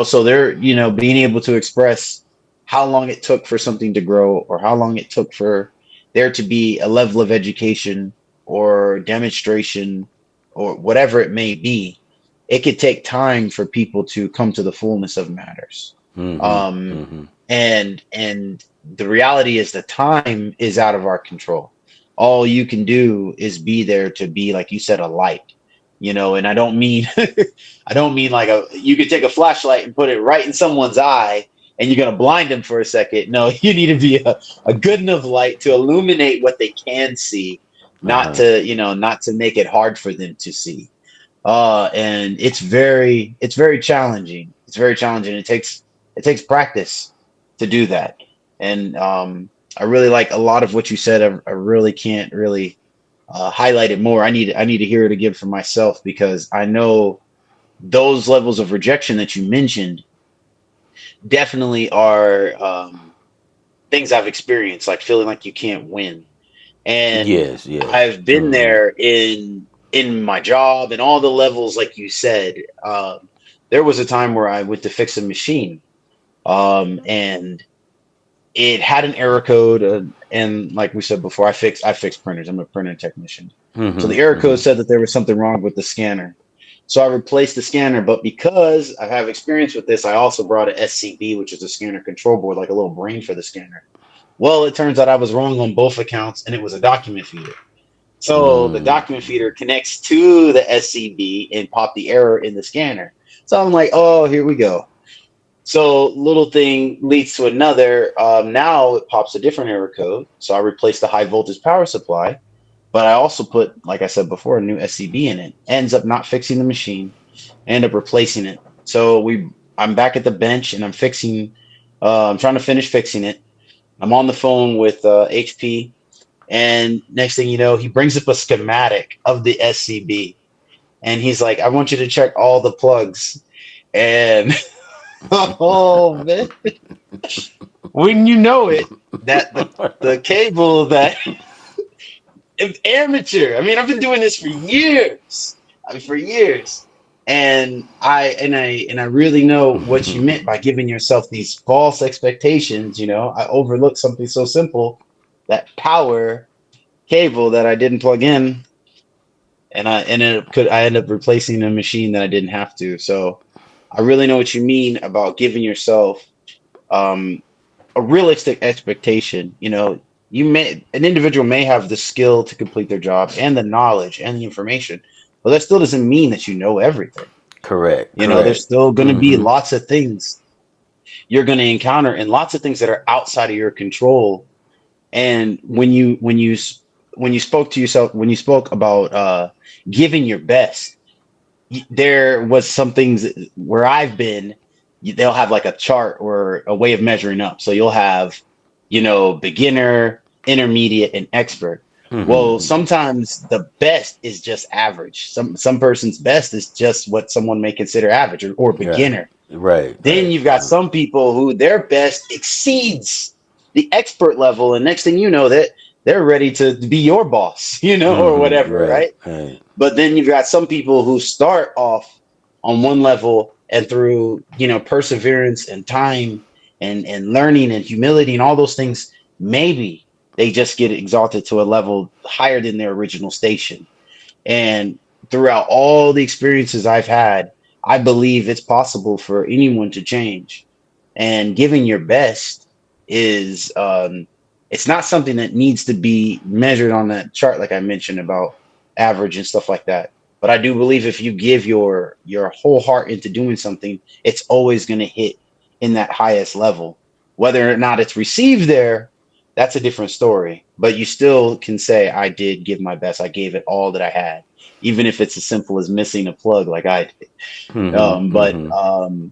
So they're, being able to express how long it took for something to grow, or how long it took for there to be a level of education or demonstration or whatever it may be. It could take time for people to come to the fullness of matters. Mm-hmm. Um, Mm-hmm. and the reality is the time is out of our control. All you can do is be there to be, like you said, a light. And I don't mean I don't mean like you could take a flashlight and put it right in someone's eye and you're gonna blind them for a second. No, you need to be a good enough light to illuminate what they can see, not Uh-huh. to make it hard for them to see. And it's very challenging. It's very challenging. It takes practice to do that. And I really like a lot of what you said. I really can't really highlight it more. I need to hear it again for myself, because I know those levels of rejection that you mentioned definitely are things I've experienced, like feeling like you can't win. And Yes, yes. I've been Mm-hmm. there in my job and all the levels, like you said. There was a time where I went to fix a machine, and it had an error code, and like we said before, I fix printers. I'm a printer technician. So Mm-hmm. the error code Mm-hmm. said that there was something wrong with the scanner. So I replaced the scanner, but because I have experience with this, I also brought a SCB, which is a scanner control board, like a little brain for the scanner. Well, it turns out I was wrong on both accounts, and it was a document feeder. So the document Mm-hmm. feeder connects to the SCB and pop the error in the scanner. So I'm like, oh, here we go. So little thing leads to another. Now it pops a different error code. So I replaced the high voltage power supply, but I also put, like I said before, a new SCB in it. Ends up not fixing the machine. End up replacing it. So I'm back at the bench and I'm fixing. I'm trying to finish fixing it. I'm on the phone with HP, and next thing you know, he brings up a schematic of the SCB, and he's like, "I want you to check all the plugs." And oh man, when you know it, that the cable that it's amateur. I mean, I've been doing this for years. I mean, for years. And I really know what you meant by giving yourself these false expectations. I overlooked something so simple, that power cable that I didn't plug in, and I ended up replacing a machine that I didn't have to. So I really know what you mean about giving yourself um, a realistic expectation. An individual may have the skill to complete their job and the knowledge and the information, but that still doesn't mean that you know everything. Correct. There's Correct. still going to be Mm-hmm. lots of things you're going to encounter, and lots of things that are outside of your control. And when you spoke to yourself, when you spoke about giving your best, there was some things where I've been. They'll have like a chart or a way of measuring up. So you'll have, beginner, intermediate, and expert. Well, Mm-hmm. sometimes the best is just average. Some person's best is just what someone may consider average, or Yeah. beginner. Right. Then Right. you've got some people who their best exceeds the expert level, and next thing you know, that they're ready to be your boss, or Mm-hmm. whatever, Right. right? Right. But then you've got some people who start off on one level, and through, perseverance and time and learning and humility and all those things, maybe they just get exalted to a level higher than their original station. And throughout all the experiences I've had, I believe it's possible for anyone to change. And giving your best is, it's not something that needs to be measured on that chart, like I mentioned about average and stuff like that. But I do believe if you give your whole heart into doing something, it's always going to hit in that highest level. Whether or not it's received there, that's a different story. But you still can say, I did give my best. I gave it all that I had, even if it's as simple as missing a plug, like I did. Mm-hmm. But Mm-hmm.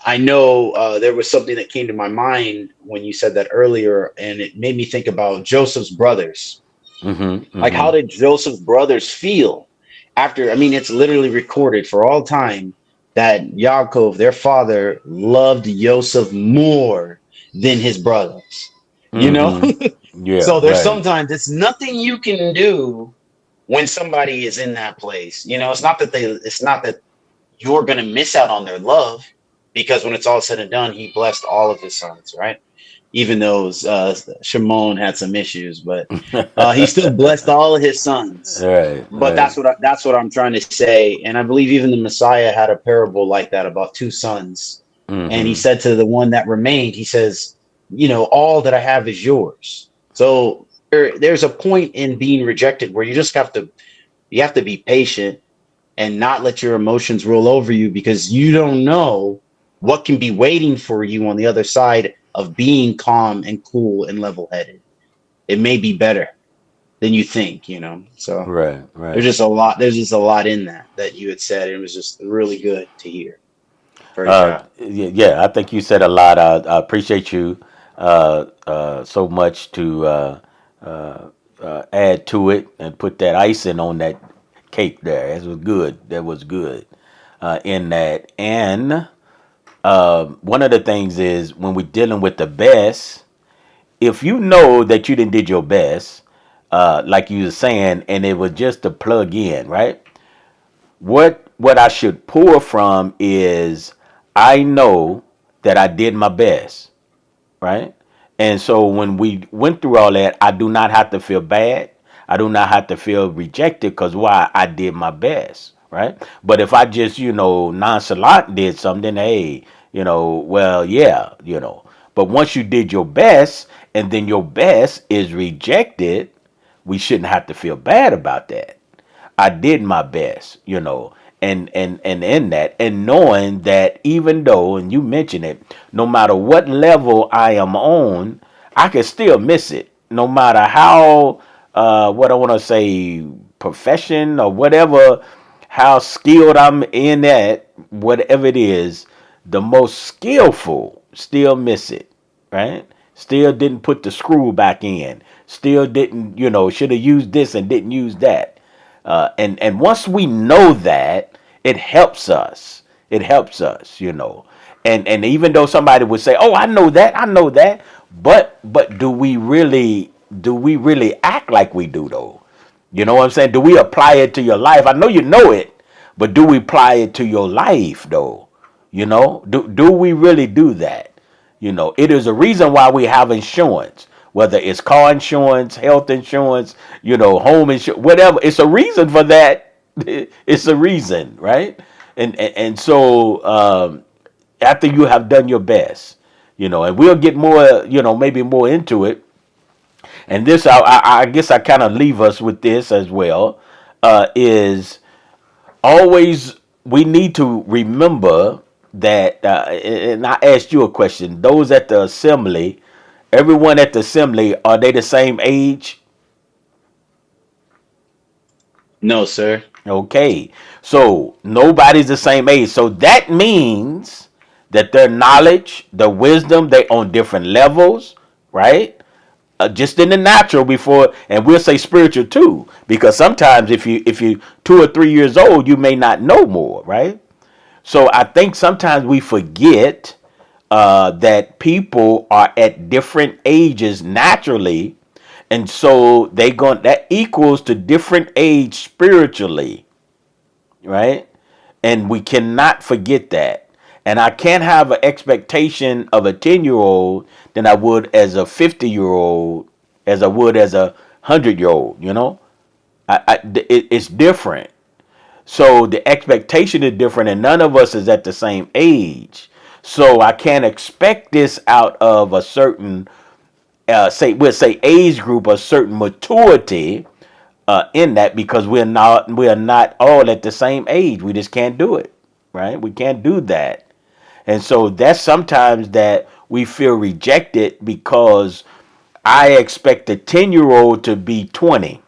I know there was something that came to my mind when you said that earlier, and it made me think about Joseph's brothers. Mm-hmm. Like, Mm-hmm. how did Joseph's brothers feel after? I mean, it's literally recorded for all time that Yaakov, their father, loved Joseph more than his brothers. You know, Mm-hmm. Yeah. so there's Right. sometimes it's nothing you can do when somebody is in that place. It's not that you're going to miss out on their love, because when it's all said and done, he blessed all of his sons, right? Even though Shimon had some issues, but he still blessed all of his sons. Right. But Right. that's what I'm trying to say, and I believe even the Messiah had a parable like that about two sons, and he Mm-hmm. said to the one that remained, he says, all that I have is yours. So there's a point in being rejected where you have to be patient and not let your emotions roll over you, because you don't know what can be waiting for you on the other side of being calm and cool and level headed. It may be better than you think. So Right. there's Right. just a lot. There's just a lot in that you had said. It was just really good to hear. Praise God. Yeah, yeah, I think you said a lot. I appreciate you so much to add to it and put that icing on that cake there. That was good. That was good in that. And one of the things is when we're dealing with the best, if you know that you didn't did your best, like you were saying, and it was just to plug in, right? What I should pour from is I know that I did my best, right? And so when we went through all that, I do not have to feel bad. I do not have to feel rejected because why? I did my best, right? But if I just, nonchalant did something, hey, well, yeah, But once you did your best and then your best is rejected, we shouldn't have to feel bad about that. I did my best, and in that, and knowing that even though, and you mentioned it, no matter what level I am on, I can still miss it. No matter how, what I want to say, profession or whatever, how skilled I'm in that, whatever it is, the most skillful still miss it, right? Still didn't put the screw back in. Still didn't, should have used this and didn't use that. And once we know that, it helps us. It helps us, And even though somebody would say, "Oh, I know that," but do we really act like we do though? You know what I'm saying? Do we apply it to your life? I know you know it, but do we apply it to your life though? Do we really do that? It is a reason why we have insurance, whether it's car insurance, health insurance, home insurance, whatever. It's a reason for that. It's a reason, right? And so after you have done your best, and we'll get more, maybe more into it. And this, I guess, I kind of leave us with this as well. Is always we need to remember that, and I asked you a question. Those at the assembly, everyone at the assembly, are they the same age? No, sir. Okay, so nobody's the same age. So that means that their knowledge, their wisdom, they on different levels, right? Just in the natural before, and we'll say spiritual too, because sometimes if you 2 or 3 years old, you may not know more, right? So I think sometimes we forget that people are at different ages naturally, and so that equals to different age spiritually, right? And we cannot forget that. And I can't have an expectation of a 10-year old than I would as a 50-year old, as I would as a 100-year old. It's different. So the expectation is different, and none of us is at the same age. So I can't expect this out of a certain, we'll say age group, a certain maturity in that, because we are not all at the same age. We just can't do it, right? We can't do that, and so that's sometimes that we feel rejected because I expect a 10-year-old to be 20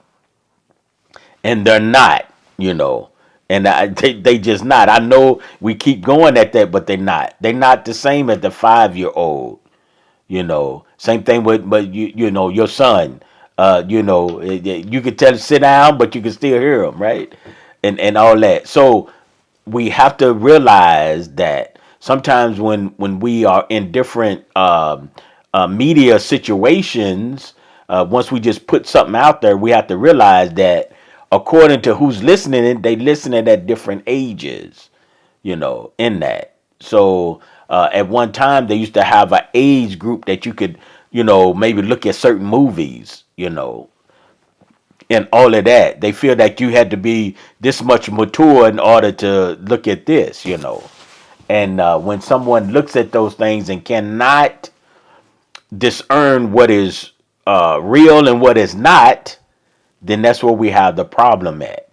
and they're not, and they just not. I know we keep going at that, but they're not the same as the 5-year-old. Same thing with, but your son. You could tell him sit down, but you can still hear him, right? And all that. So we have to realize that sometimes when we are in different media situations, once we just put something out there, we have to realize that according to who's listening, they listening at different ages, in that. So at one time, they used to have an age group that you could, maybe look at certain movies, and all of that. They feel that you had to be this much mature in order to look at this. And when someone looks at those things and cannot discern what is real and what is not, then that's where we have the problem at.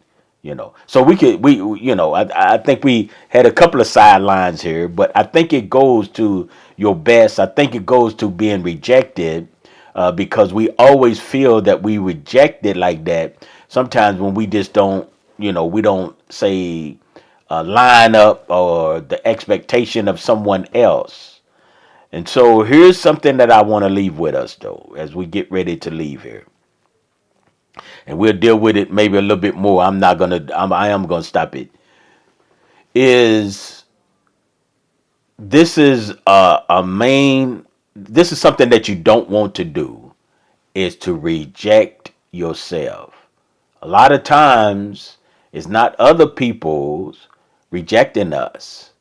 So I think we had a couple of sidelines here, but I think it goes to your best. I think it goes to being rejected, because we always feel that we rejected like that. Sometimes when we just don't, we don't say line up or the expectation of someone else. And so here's something that I want to leave with us though, as we get ready to leave here, and we'll deal with it maybe a little bit more. I am gonna stop it. Is this is a main? This is something that you don't want to do. Is to reject yourself. A lot of times, it's not other people's rejecting us,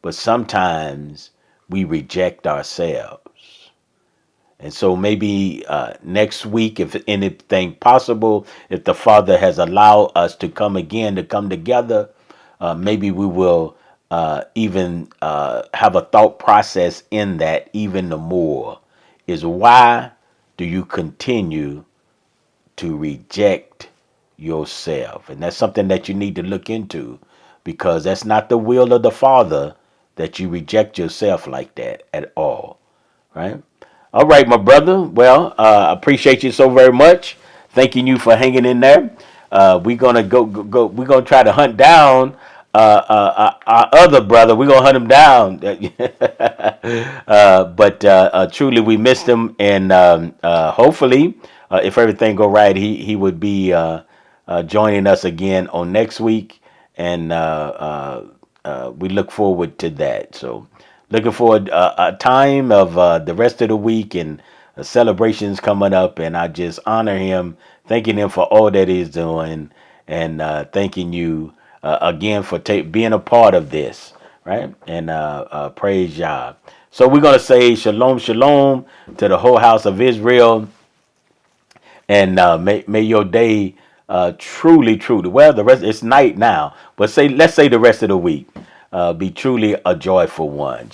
but sometimes we reject ourselves. And so maybe next week, if anything possible, if the Father has allowed us to come again, to come together, maybe we will even have a thought process in that even the more. Is why do you continue to reject yourself? And that's something that you need to look into, because that's not the will of the Father that you reject yourself like that at all. Right? All right, my brother. Well, I appreciate you so very much. Thanking you for hanging in there. We're gonna go. We're gonna try to hunt down our other brother. We're gonna hunt him down. But truly, we missed him, and hopefully, if everything go right, he would be joining us again on next week, and we look forward to that. So, looking forward a time of the rest of the week and celebrations coming up, and I just honor him, thanking him for all that he's doing, and thanking you again for being a part of this, right? And praise Yah. So we're gonna say shalom, shalom to the whole house of Israel, and may your day truly, truly. Well, the rest it's night now, but let's say the rest of the week be truly a joyful one.